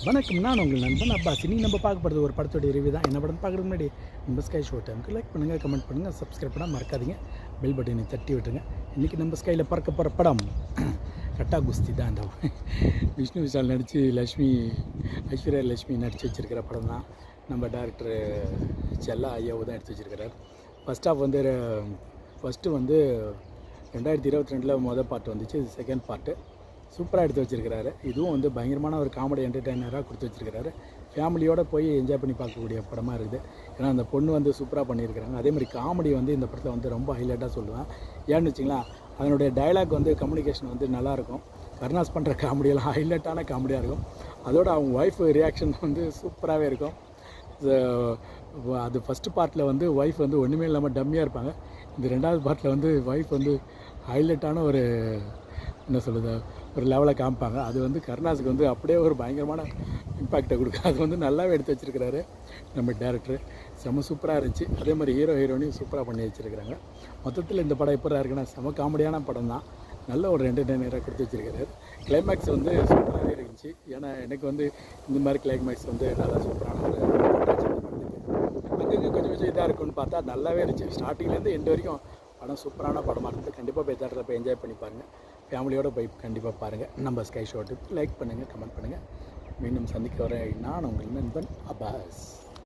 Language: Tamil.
வணக்கம், நான் உங்கள் நண்பன் அப்பாஸ். இன்னைக்கு நம்ம பார்க்க போகிறது ஒரு படத்தோடைய ரிவ்யூ தான். என்ன படம் பார்க்குறதுக்கு முன்னாடி நம்ம ஸ்கை ஷோ டைமுக்கு லைக் பண்ணுங்கள், கமெண்ட் பண்ணுங்கள், சப்ஸ்கிரைப் பண்ணால் மறக்காதீங்க. பெல் பட்டனை தட்டி விட்டுருங்க. இன்றைக்கி நம்ம ஸ்கையில் பார்க்க போகிற படம் கட்டா குஸ்தி தான். அந்த விஷ்ணு விஷால் நடித்து ஐஸ்வர்யா லட்சுமி நடித்து வச்சுருக்கிற படம் தான். நம்ம டேரக்டர் செல்லா ஐயாவு தான் எடுத்து வச்சுருக்கிறார். ஃபஸ்ட் ஆஃப் வந்து 2022 மொதல் பார்ட் வந்துச்சு. இது செகண்ட் பார்ட்டு சூப்பராக எடுத்து வச்சுருக்கிறாரு. இதுவும் வந்து பயங்கரமான ஒரு காமெடி என்டர்டெய்னராக கொடுத்து வச்சுருக்கிறாரு. ஃபேமிலியோடு போய் என்ஜாய் பண்ணி பார்க்கக்கூடிய படமாக இருக்குது. ஏன்னா அந்த பொண்ணு வந்து சூப்பராக பண்ணியிருக்கிறாங்க. அதேமாதிரி காமெடி வந்து இந்த படத்தில் வந்து ரொம்ப ஹைலைட்டாக சொல்லுவேன். ஏன்னு வச்சிங்களா, அதனுடைய டைலாக் வந்து கம்யூனிகேஷன் வந்து நல்லாயிருக்கும். கருணாஸ் பண்ணுற காமெடியெல்லாம் ஹைலைட்டான காமெடியாக இருக்கும். அதோடு அவங்க ஒய்ஃப் ரியாக்ஷன் வந்து சூப்பராகவே இருக்கும். அது ஃபஸ்ட்டு பார்ட்டில் வந்து ஒய்ஃப் வந்து ஒன்றுமே இல்லாமல் டம்மியாக இருப்பாங்க. இந்த ரெண்டாவது பார்ட்டில் வந்து ஒய்ஃப் வந்து ஹைலைட்டான ஒரு என்ன சொல்லுது ஒரு லெவலை காமிப்பாங்க. அது வந்து கருணாஸுக்கு வந்து அப்படியே ஒரு பயங்கரமான இம்பேக்டை கொடுக்கும். அது வந்து நல்லாவே எடுத்து வச்சுருக்கிறாரு நம்ம டேரக்டர். செம்ம சூப்பராக இருந்துச்சு. அதே மாதிரி ஹீரோயினையும் சூப்பராக பண்ணி வச்சுருக்கிறாங்க. மொத்தத்தில் இந்த படம் எப்போ இருக்குன்னா செம்ம காமெடியான படம் தான். நல்ல ஒரு என்டர்டெய்னராக கொடுத்து வச்சுருக்கிறாரு. கிளைமேக்ஸ் வந்து சூப்பராகவே இருந்துச்சு. ஏன்னா எனக்கு வந்து இந்த மாதிரி கிளைமேக்ஸ் வந்து நல்லா சூப்பரான ஒரு அங்கங்கே கொஞ்சம் இதாக இருக்குன்னு பார்த்தா நல்லாவே இருந்துச்சு. ஸ்டார்டிங்லேருந்து எண்டு வரைக்கும் படம் சூப்பரான படமாக இருக்குது. கண்டிப்பாக போய் தேட்டரில் போய் என்ஜாய் பண்ணி பாருங்கள். ஃபேமிலியோடு போய் கண்டிப்பாக பாருங்கள். நம்ம ஸ்கை ஷோட்டுக்கு லைக் பண்ணுங்கள், கமெண்ட் பண்ணுங்கள். மீண்டும் சந்திக்க வர நான் உங்கள் நண்பன் அப்பாஸ்.